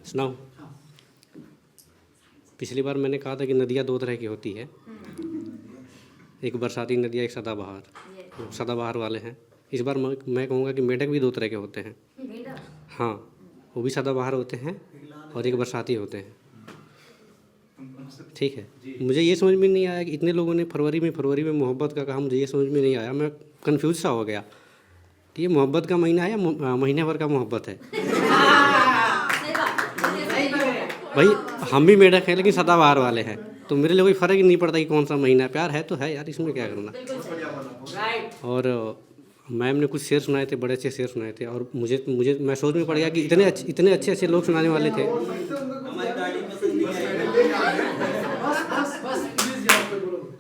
सुनाओ। पिछली बार मैंने कहा था कि नदियाँ दो तरह की होती है, एक बरसाती नदियाँ, एक सदाबहार। सदाबहार वाले हैं। इस बार मैं कहूँगा कि मेढक भी दो तरह के होते हैं। हाँ, वो भी सदाबहार होते हैं और एक बरसाती होते हैं। ठीक है। मुझे ये समझ में नहीं आया कि इतने लोगों ने फरवरी में मोहब्बत का कहा, मुझे ये समझ में नहीं आया। मैं कंफ्यूज सा हो गया कि ये मोहब्बत का महीना है या महीने भर का मोहब्बत है। भाई हम भी मेढक हैं लेकिन सदाबहार वाले हैं, तो मेरे लिए कोई फ़र्क ही नहीं पड़ता कि कौन सा महीना है। प्यार है तो है यार, इसमें क्या करना। और मैम ने कुछ शेर सुनाए थे, बड़े अच्छे शेर सुनाए थे, और मुझे मैं सोच में पड़ गया कि इतने अच्छे लोग सुनाने वाले थे।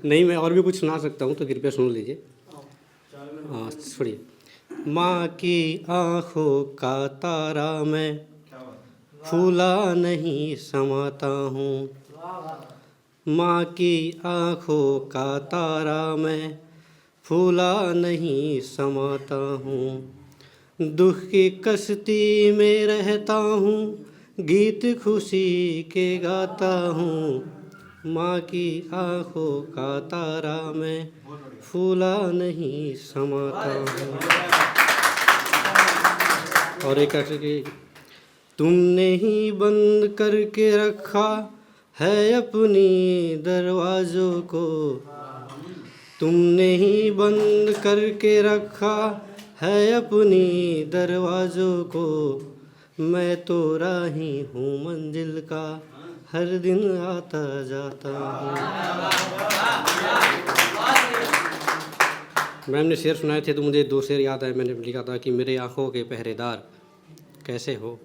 नहीं, मैं और भी कुछ सुना सकता हूँ, तो कृपया सुन लीजिए। हाँ छोड़िए। माँ की आँखों का तारा मैं फूला नहीं समाता हूँ, माँ की आँखों का तारा मैं फूला नहीं समाता हूँ। दुख की कश्ती में रहता हूँ, गीत खुशी के गाता हूँ, माँ की आँखों का तारा मैं फूला नहीं समाता हूँ। और एक कि तुमने ही बंद करके रखा है अपनी दरवाज़ों को, तुमने ही बंद करके रखा है अपनी दरवाज़ों को, मैं तो राही हूँ मंजिल का, हर दिन आता जाता हूँ। मैम ने शेर सुनाए थे तो मुझे दो शेर याद आए। मैंने लिखा था कि मेरे आँखों के पहरेदार कैसे हो,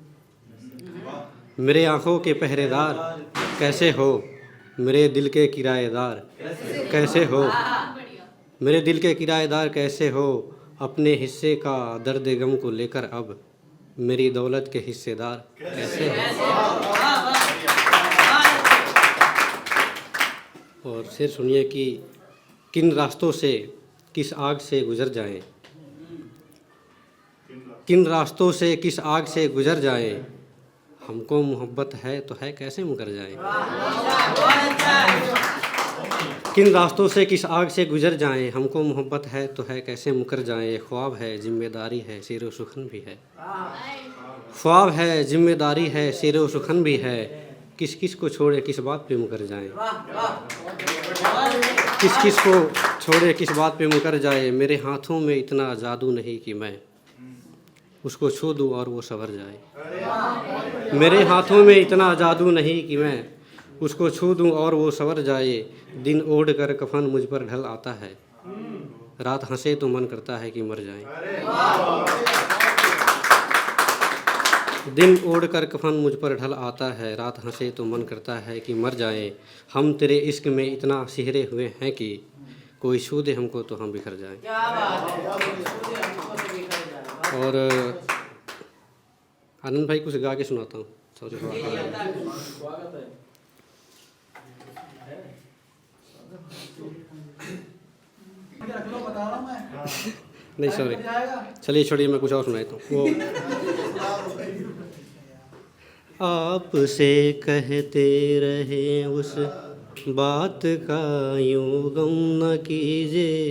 मेरे आँखों के पहरेदार कैसे हो, मेरे दिल के किराएदार कैसे हो, मेरे दिल के किराएदार कैसे हो, अपने हिस्से का दर्द गम को लेकर अब मेरी दौलत के हिस्सेदार कैसे हो। और शेर सुनिए कि किन रास्तों से किस आग से गुजर जाएं, किन रास्तों से किस आग से गुजर जाएं, हमको मोहब्बत है तो है कैसे मुकर जाएं। किन रास्तों से किस आग से गुजर जाएं, हमको मोहब्बत है तो है कैसे मुकर जाएं। ख्वाब है जिम्मेदारी है शेर व सुखन भी है, ख्वाब है जिम्मेदारी है शेर व सुखन भी है, किस किस को छोड़े किस बात पे मुकर जाएं, किस किस को छोड़े किस बात पे मुकर जाए। मेरे हाथों में इतना जादू नहीं कि मैं उसको छू दूँ और वो संवर जाए, मेरे हाथों में इतना जादू नहीं कि मैं उसको छू दूँ और वो संवर जाए। दिन ओढ़ कर कफन मुझ पर ढल आता है, रात हंसे तो मन करता है कि मर जाए। दिन ओढ़ कर कफन मुझ पर ढल आता है, रात हंसे तो मन करता है कि मर जाए। हम तेरे इश्क में इतना सिहरे हुए हैं कि कोई छू दे हमको तो हम बिखर जाएं। और आनंद भाई कुछ गा के सुनाता हूँ। सॉरी नहीं सॉरी, चलिए छोड़िए, मैं कुछ और सुनाता हूँ। वो आपसे कहते रहे उस बात का यूँ गम न कीजिए,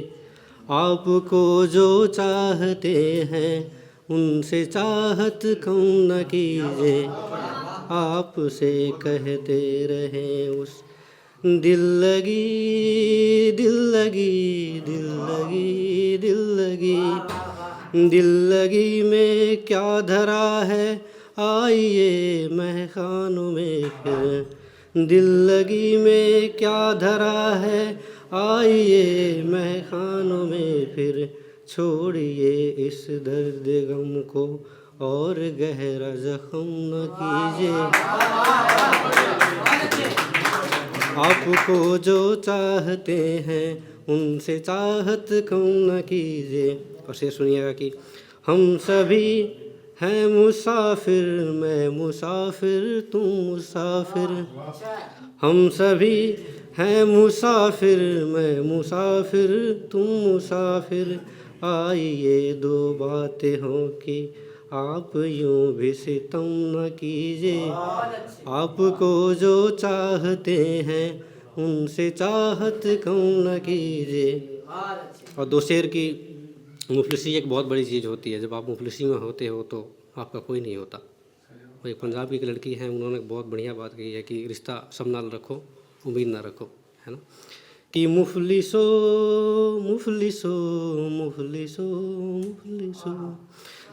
आपको जो चाहते हैं उनसे चाहत कम न कीजिए। आपसे कहते रहे उस दिल लगी दिल लगी दिल लगी दिल लगी, दिल लगी में क्या धरा है आइए महखानों में फिर, दिल लगी में क्या धरा है आइए महखानों में फिर, छोड़िए इस दर्द गम को और गहरा जख्म न कीजिए। आपको जो चाहते हैं उनसे चाहत कम न कीजिए। और से सुनिएगा कि हम सभी हैं मुसाफिर, मैं मुसाफिर तुम मुसाफिर, हम सभी हैं मुसाफिर, मैं मुसाफिर तुम मुसाफिर, आइए दो बातें हों कि आप यूं भी सितम न कीजिए, आपको जो चाहते हैं उनसे चाहत कम न कीजिए। और दो शेर की मुफलिसी एक बहुत बड़ी चीज़ होती है। जब आप मुफलिसी में होते हो तो आपका कोई नहीं होता। और एक पंजाब की एक लड़की है, उन्होंने बहुत बढ़िया बात कही है कि रिश्ता सब नाल रखो, उम्मीद ना रखो, है ना। कि मुफलिसो मुफलिसो मुफलिसो मुफलिसो,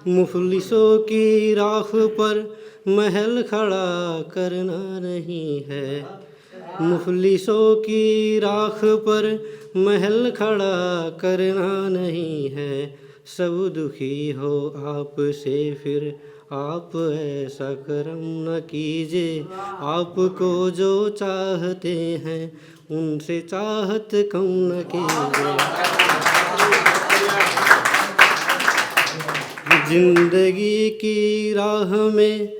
मुफलिसों की राख पर महल खड़ा करना नहीं है, मुफलिसों की राख पर महल खड़ा करना नहीं है। सब दुखी हो आपसे फिर आप ऐसा करम न कीजिए, आपको जो चाहते हैं उनसे चाहत कम न कीजिए। जिंदगी की राह में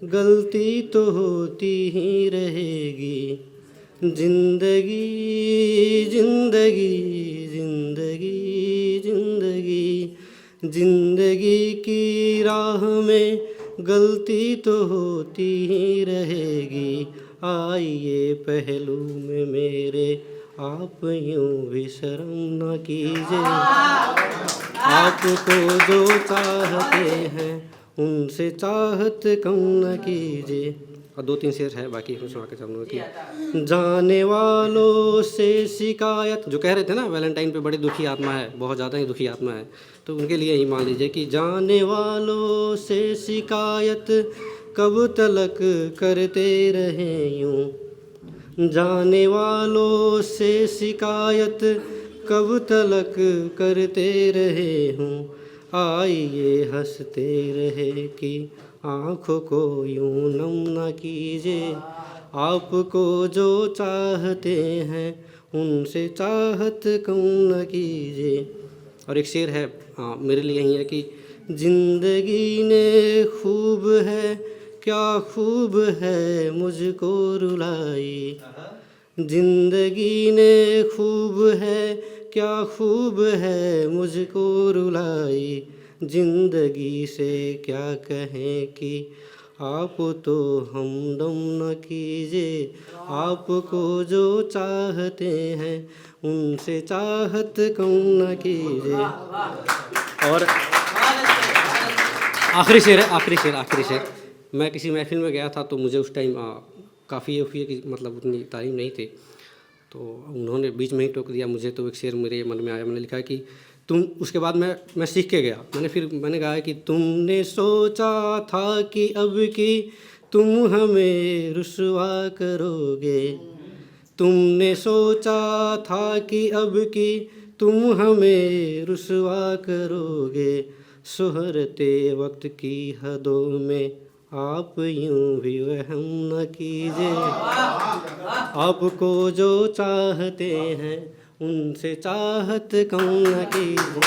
गलती तो होती ही रहेगी, जिंदगी जिंदगी जिंदगी जिंदगी, जिंदगी की राह में गलती तो होती ही रहेगी। आइए पहलू में मेरे आप यूं भी शर्म न कीजिए, आपको जो चाहते हैं उनसे चाहत कम न कीजिए। और दो तीन शेर है, बाकी कुछ सुना के चाहूँगा कि जाने वालों से शिकायत, जो कह रहे थे ना वैलेंटाइन पे बड़ी दुखी आत्मा है, बहुत ज़्यादा ही दुखी आत्मा है, तो उनके लिए ही मान लीजिए कि जाने वालों से शिकायत कब तलक करते रहें यूं, जाने वालों से शिकायत कब तलक करते रहे हूँ। आइए हंसते रहे कि आँखों को यूं नम न कीजिए, आपको जो चाहते हैं उनसे चाहत कम न कीजिए। और एक शेर है मेरे लिए यही है कि जिंदगी ने खूब है क्या खूब है मुझको रुलाई, जिंदगी ने खूब है क्या खूब है मुझको रुलाई, जिंदगी से क्या कहें कि आप तो हमदम न कीजिए, आपको जो चाहते हैं उनसे चाहत कम न कीजिए। और आखिरी शेर है, आखिरी शेर। मैं किसी महफिल में गया था तो मुझे उस टाइम काफ़ी अफिया की मतलब उतनी तालीम नहीं थी, तो उन्होंने बीच में ही टोक दिया मुझे, तो एक शेर मेरे मन में आया। मैंने लिखा कि तुम, उसके बाद मैं सीख के गया, मैंने कहा कि तुमने सोचा था कि अब की तुम हमें रुसवा करोगे, तुमने सोचा था कि अब की तुम हमें रुसवा करोगे, शोहरते वक्त की हदों में आप यूं भी वहम न कीजिए, आपको जो चाहते हैं उनसे चाहत कम न कीजिए।